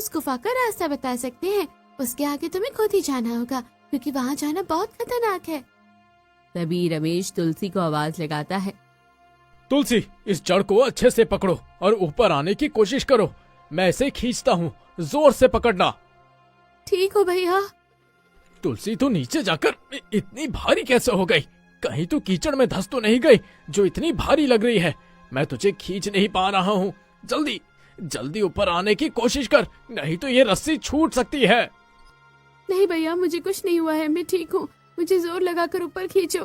उस गुफा का रास्ता बता सकते हैं। उसके आगे तुम्हें खुद ही जाना होगा, क्योंकि वहाँ जाना बहुत खतरनाक है। तभी रमेश तुलसी को आवाज लगाता है। तुलसी, इस जड़ को अच्छे से पकड़ो और ऊपर आने की कोशिश करो। मैं इसे खींचता हूँ, जोर से पकड़ना। ठीक हो भैया। तुलसी, तू नीचे जाकर इतनी भारी कैसे हो गई? कहीं तू कीचड़ में धंस तो नहीं गई जो इतनी भारी लग रही है? मैं तुझे खींच नहीं पा रहा हूँ। जल्दी जल्दी ऊपर आने की कोशिश कर, नहीं तो ये रस्सी छूट सकती है। नहीं भैया, मुझे कुछ नहीं हुआ है, मैं ठीक हूँ। मुझे जोर लगाकर ऊपर खींचो।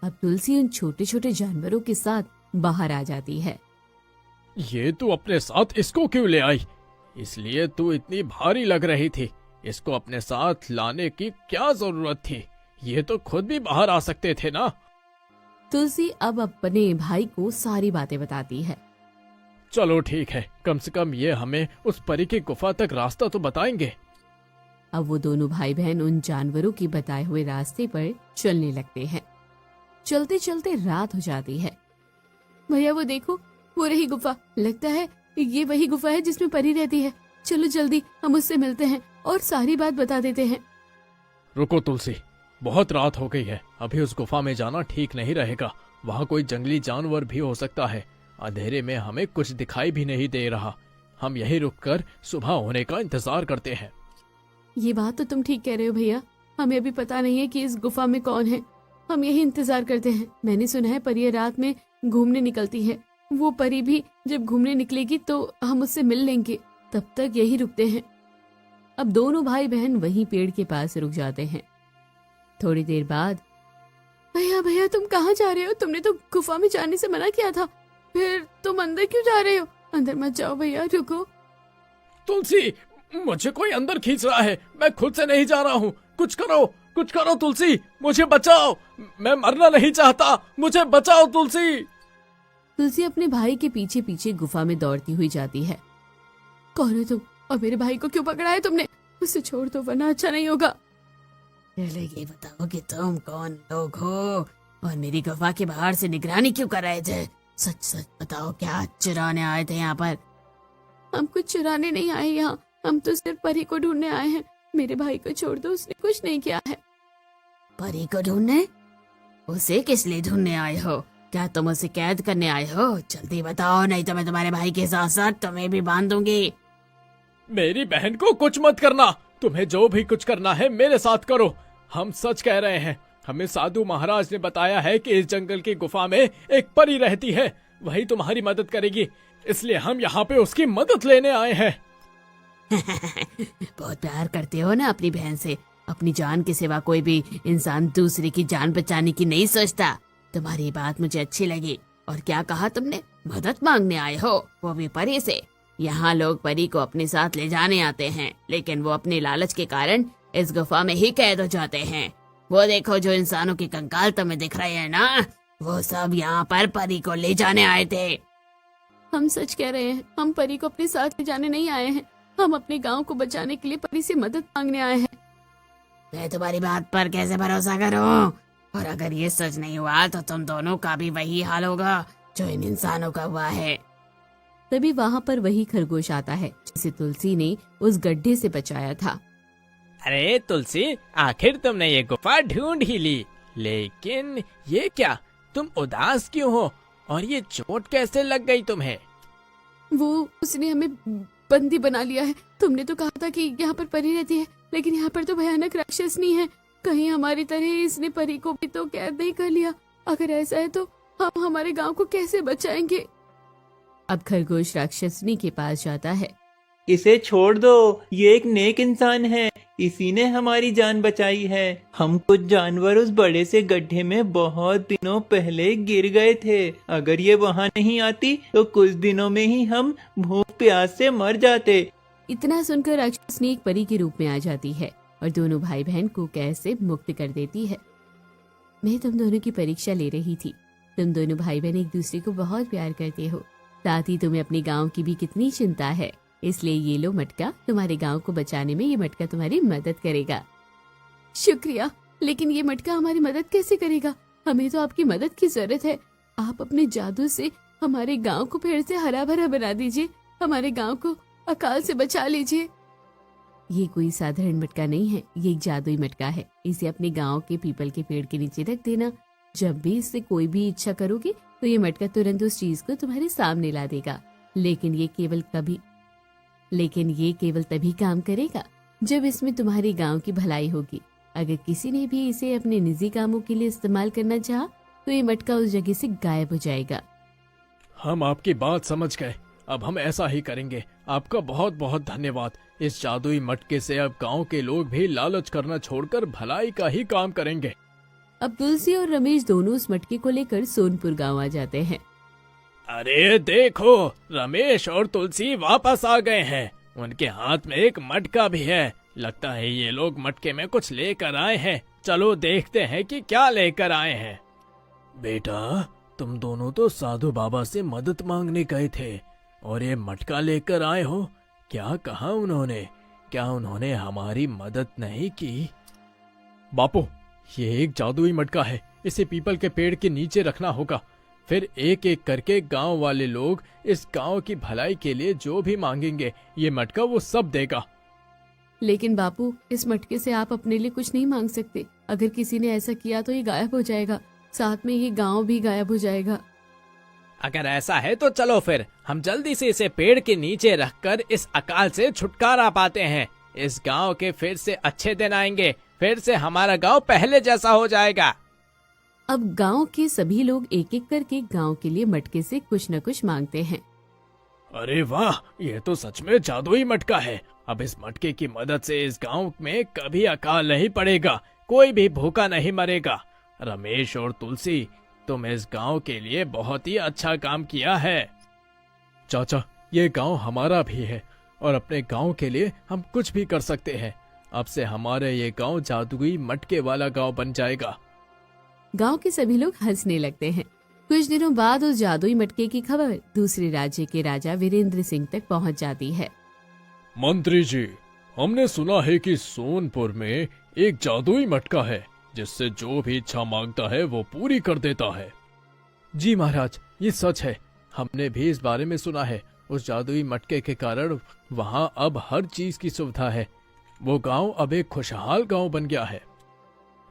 अब तुलसी उन छोटे छोटे जानवरों के साथ बाहर आ जाती है। ये तू अपने साथ इसको क्यों ले आई? इसलिए तू इतनी भारी लग रही थी। इसको अपने साथ लाने की क्या जरूरत थी? ये तो खुद भी बाहर आ सकते थे ना। तुलसी अब अपने भाई को सारी बातें बताती है। चलो ठीक है, कम से कम ये हमें उस परी की गुफा तक रास्ता तो बताएंगे। अब वो दोनों भाई बहन उन जानवरों के बताए हुए रास्ते पर चलने लगते हैं। चलते चलते रात हो जाती है। भैया वो देखो, वो रही गुफा। लगता है ये वही गुफा है जिसमें परी रहती है। चलो जल्दी हम उससे मिलते हैं और सारी बात बता देते हैं। रुको तुलसी, बहुत रात हो गई है, अभी उस गुफा में जाना ठीक नहीं रहेगा। वहाँ कोई जंगली जानवर भी हो सकता है। अंधेरे में हमें कुछ दिखाई भी नहीं दे रहा। हम यहीं रुककर सुबह होने का इंतजार करते हैं। ये बात तो तुम ठीक कह रहे हो भैया। हमें अभी पता नहीं है कि इस गुफा में कौन है। हम यही इंतजार करते हैं। मैंने सुना है परी रात में घूमने निकलती है। वो परी भी जब घूमने निकलेगी तो हम उससे मिल लेंगे। तब तक यही रुकते हैं। अब दोनों भाई बहन वहीं पेड़ के पास रुक जाते हैं। थोड़ी देर बाद, भैया भैया तुम कहाँ जा रहे हो? तुमने तो गुफा में जाने से मना किया था, फिर तुम अंदर क्यों जा रहे हो? अंदर मत जाओ भैया, रुको। तुलसी, मुझे कोई अंदर खींच रहा है, मैं खुद से नहीं जा रहा हूँ। कुछ करो, कुछ करो तुलसी, मुझे बचाओ। मैं मरना नहीं चाहता, मुझे बचाओ तुलसी। तुलसी अपने भाई के पीछे पीछे गुफा में दौड़ती हुई जाती है। कौन हो तुम और मेरे भाई को क्यों पकड़ा है तुमने? उसे छोड़ दो वरना अच्छा नहीं होगा। पहले ये बताओ कि तुम कौन लोग हो और मेरी गुफा के बाहर से निगरानी क्यों कर रहे थे? सच सच बताओ, क्या चुराने आए थे यहाँ पर? हम कुछ चुराने नहीं आए यहाँ, हम तो सिर्फ परी को ढूंढने आए हैं। मेरे भाई को छोड़ दो, उसने कुछ नहीं किया है। परी को ढूंढने? उसे किस लिए ढूंढने आए हो? क्या तुम उसे कैद करने आए हो? जल्दी बताओ, नहीं तो मैं तुम्हारे भाई के साथ साथ तुम्हें भी बांध दूंगी। मेरी बहन को कुछ मत करना। तुम्हें जो भी कुछ करना है मेरे साथ करो। हम सच कह रहे हैं। हमें साधु महाराज ने बताया है कि इस जंगल की गुफा में एक परी रहती है, वही तुम्हारी मदद करेगी। इसलिए हम यहाँ पे उसकी मदद लेने आए हैं। बहुत प्यार करते हो ना अपनी बहन से। अपनी जान के सिवा कोई भी इंसान दूसरे की जान बचाने की नहीं सोचता। तुम्हारी बात मुझे अच्छी लगी। और क्या कहा तुमने? मदद मांगने आए हो, वो भी परी से? यहाँ लोग परी को अपने साथ ले जाने आते हैं, लेकिन वो अपने लालच के कारण इस गुफा में ही कैद हो जाते हैं। वो देखो, जो इंसानों के कंकाल तुम्हें दिख रहे हैं ना, वो सब यहाँ पर परी को ले जाने आए थे। हम सच कह रहे हैं, हम परी को अपने साथ ले जाने नहीं आए हैं। हम अपने गांव को बचाने के लिए परी से मदद मांगने आए हैं। मैं तुम्हारी बात पर कैसे भरोसा करूं? और अगर ये सच नहीं हुआ तो तुम दोनों का भी वही हाल होगा जो इन इंसानों का हुआ है। तभी वहाँ पर वही खरगोश आता है जिसे तुलसी ने उस गड्ढे से बचाया था। अरे तुलसी, आखिर तुमने ये गुफा ढूंढ ही ली, लेकिन ये क्या, तुम उदास क्यों हो? और ये चोट कैसे लग गई तुम्हें? वो उसने हमें बंदी बना लिया है। तुमने तो कहा था कि यहाँ पर परी रहती है, लेकिन यहाँ पर तो भयानक राक्षसनी है। कहीं हमारी तरह इसने परी को भी तो कैद नहीं कर लिया? अगर ऐसा है तो हम हमारे गांव को कैसे बचाएंगे? अब खरगोश राक्षसनी के पास जाता है। इसे छोड़ दो, ये एक नेक इंसान है, इसी ने हमारी जान बचाई है। हम कुछ जानवर उस बड़े से गड्ढे में बहुत दिनों पहले गिर गए थे। अगर ये वहाँ नहीं आती तो कुछ दिनों में ही हम भूख प्यास से मर जाते। इतना सुनकर राक्षसनी एक परी के रूप में आ जाती है और दोनों भाई बहन को कैद से मुक्त कर देती है। मैं तुम दोनों की परीक्षा ले रही थी। तुम दोनों भाई बहन एक दूसरे को बहुत प्यार करते हो, साथ ही तुम्हें अपने गाँव की भी कितनी चिंता है। इसलिए ये लो मटका, तुम्हारे गांव को बचाने में ये मटका तुम्हारी मदद करेगा। शुक्रिया, लेकिन ये मटका हमारी मदद कैसे करेगा? हमें तो आपकी मदद की जरूरत है। आप अपने जादू से हमारे गांव को फिर से हरा भरा बना दीजिए। हमारे गांव को अकाल से बचा लीजिए। ये कोई साधारण मटका नहीं है, ये एक जादुई मटका है। इसे अपने गांव के पीपल के पेड़ के नीचे रख देना। जब भी इससे कोई भी इच्छा करोगे तो ये मटका तुरंत उस चीज को तुम्हारे सामने ला देगा। लेकिन ये केवल तभी काम करेगा जब इसमें तुम्हारी गांव की भलाई होगी। अगर किसी ने भी इसे अपने निजी कामों के लिए इस्तेमाल करना चाहा तो ये मटका उस जगह से गायब हो जाएगा। हम आपकी बात समझ गए, अब हम ऐसा ही करेंगे। आपका बहुत बहुत धन्यवाद। इस जादुई मटके से अब गांव के लोग भी लालच करना छोड़कर भलाई का ही काम करेंगे। अब तुलसी और रमेश दोनों उस मटके को लेकर सोनपुर गांव आ जाते हैं। अरे देखो, रमेश और तुलसी वापस आ गए हैं। उनके हाथ में एक मटका भी है। लगता है ये लोग मटके में कुछ लेकर आए हैं। चलो देखते हैं कि क्या लेकर आए हैं। बेटा, तुम दोनों तो साधु बाबा से मदद मांगने गए थे और ये मटका लेकर आए हो। क्या कहा उन्होंने? क्या उन्होंने हमारी मदद नहीं की? बापू, ये एक जादुई मटका है। इसे पीपल के पेड़ के नीचे रखना होगा। फिर एक एक करके गांव वाले लोग इस गांव की भलाई के लिए जो भी मांगेंगे, ये मटका वो सब देगा। लेकिन बापू, इस मटके से आप अपने लिए कुछ नहीं मांग सकते। अगर किसी ने ऐसा किया तो ये गायब हो जाएगा, साथ में ये गांव भी गायब हो जाएगा। अगर ऐसा है तो चलो फिर हम जल्दी से इसे पेड़ के नीचे रखकर इस अकाल से छुटकारा पाते हैं। इस गांव के फिर से अच्छे दिन आएंगे। फिर से हमारा गांव पहले जैसा हो जाएगा। अब गांव के सभी लोग एक एक करके गांव के लिए मटके से कुछ न कुछ मांगते हैं। अरे वाह, ये तो सच में जादुई मटका है। अब इस मटके की मदद से इस गांव में कभी अकाल नहीं पड़ेगा, कोई भी भूखा नहीं मरेगा। रमेश और तुलसी, तुम इस गांव के लिए बहुत ही अच्छा काम किया है। चाचा, ये गांव हमारा भी है और अपने गांव के लिए हम कुछ भी कर सकते हैं। अब से हमारे ये गांव जादुई मटके वाला गांव बन जाएगा। गांव के सभी लोग हंसने लगते हैं। कुछ दिनों बाद उस जादुई मटके की खबर दूसरे राज्य के राजा वीरेंद्र सिंह तक पहुंच जाती है। मंत्री जी, हमने सुना है कि सोनपुर में एक जादुई मटका है जिससे जो भी इच्छा मांगता है वो पूरी कर देता है। जी महाराज, ये सच है। हमने भी इस बारे में सुना है। उस जादुई मटके के कारण वहाँ अब हर चीज की सुविधा है। वो गांव अब एक खुशहाल गांव बन गया है।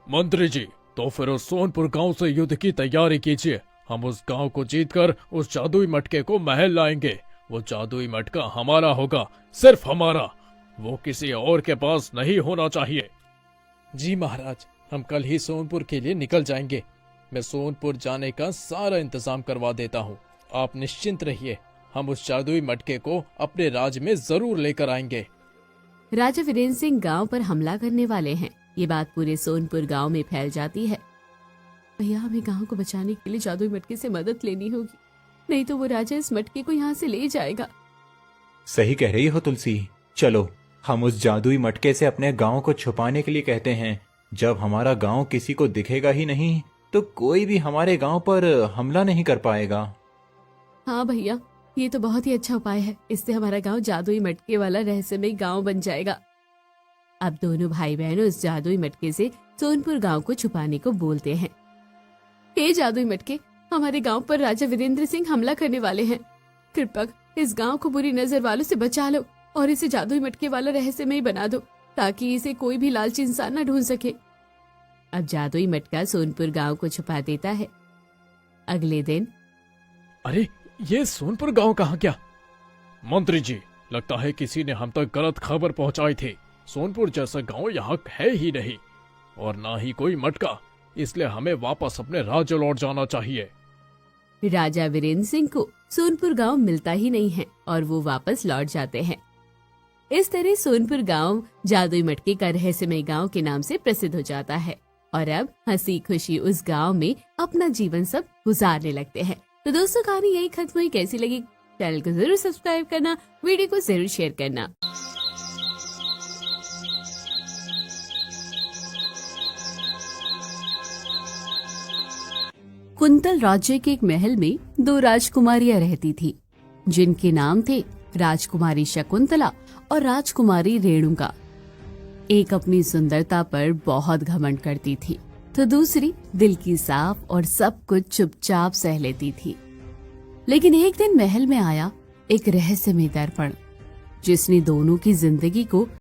मंत्री जी, तो फिर उस सोनपुर गांव से युद्ध की तैयारी कीजिए। हम उस गांव को जीतकर उस जादुई मटके को महल लाएंगे। वो जादुई मटका हमारा होगा, सिर्फ हमारा। वो किसी और के पास नहीं होना चाहिए। जी महाराज, हम कल ही सोनपुर के लिए निकल जाएंगे। मैं सोनपुर जाने का सारा इंतजाम करवा देता हूँ। आप निश्चिंत रहिए, हम उस जादुई मटके को अपने राज्य में जरूर लेकर आएंगे। राजा वीरेंद्र सिंह गांव पर हमला करने वाले हैं। ये बात पूरे सोनपुर गांव में फैल जाती है। भैया, हमें गांव को बचाने के लिए जादुई मटके से मदद लेनी होगी, नहीं तो वो राजा इस मटके को यहाँ से ले जाएगा। सही कह रही हो तुलसी। चलो, हम उस जादुई मटके से अपने गांव को छुपाने के लिए कहते हैं। जब हमारा गांव किसी को दिखेगा ही नहीं तो कोई भी हमारे गांव पर हमला नहीं कर पाएगा। हाँ भैया, ये तो बहुत ही अच्छा उपाय है। इससे हमारा गांव जादुई मटके वाला रहस्यमय गांव बन जाएगा। अब दोनों भाई बहन उस जादुई मटके से सोनपुर गांव को छुपाने को बोलते हैं। हे जादुई मटके, हमारे गांव पर राजा वीरेंद्र सिंह हमला करने वाले हैं। कृपा इस गांव को बुरी नजर वालों से बचा लो और इसे जादुई मटके वाला रहस्यमय बना दो, ताकि इसे कोई भी लालची इंसान न ढूंढ सके। अब जादुई मटका सोनपुर गांव को छुपा देता है। अगले दिन, अरे ये सोनपुर गांव कहाँ गया? मंत्री जी, लगता है किसी ने हम तक गलत खबर पहुंचाई थी। सोनपुर जैसा गांव यहाँ है ही नहीं और ना ही कोई मटका, इसलिए हमें वापस अपने राज्य लौट जाना चाहिए। राजा वीरेंद्र सिंह को सोनपुर गांव मिलता ही नहीं है और वो वापस लौट जाते हैं। इस तरह सोनपुर गांव जादुई मटके का रहस्यमय गांव के नाम से प्रसिद्ध हो जाता है और अब हंसी खुशी उस गांव में अपना जीवन सब गुजारने लगते हैं। तो दोस्तों, कहानी यही खत्म हुई। कैसी लगी? चैनल को जरूर सब्सक्राइब करना, वीडियो को जरूर शेयर करना। कुंतल राज्य के एक महल में 2 राजकुमारियां रहती थी, जिनके नाम थे राजकुमारी शकुंतला और राजकुमारी रेणुका। एक अपनी सुंदरता पर बहुत घमंड करती थी, तो दूसरी दिल की साफ और सब कुछ चुपचाप सह लेती थी। लेकिन एक दिन महल में आया एक रहस्यमय दर्पण, जिसने दोनों की जिंदगी को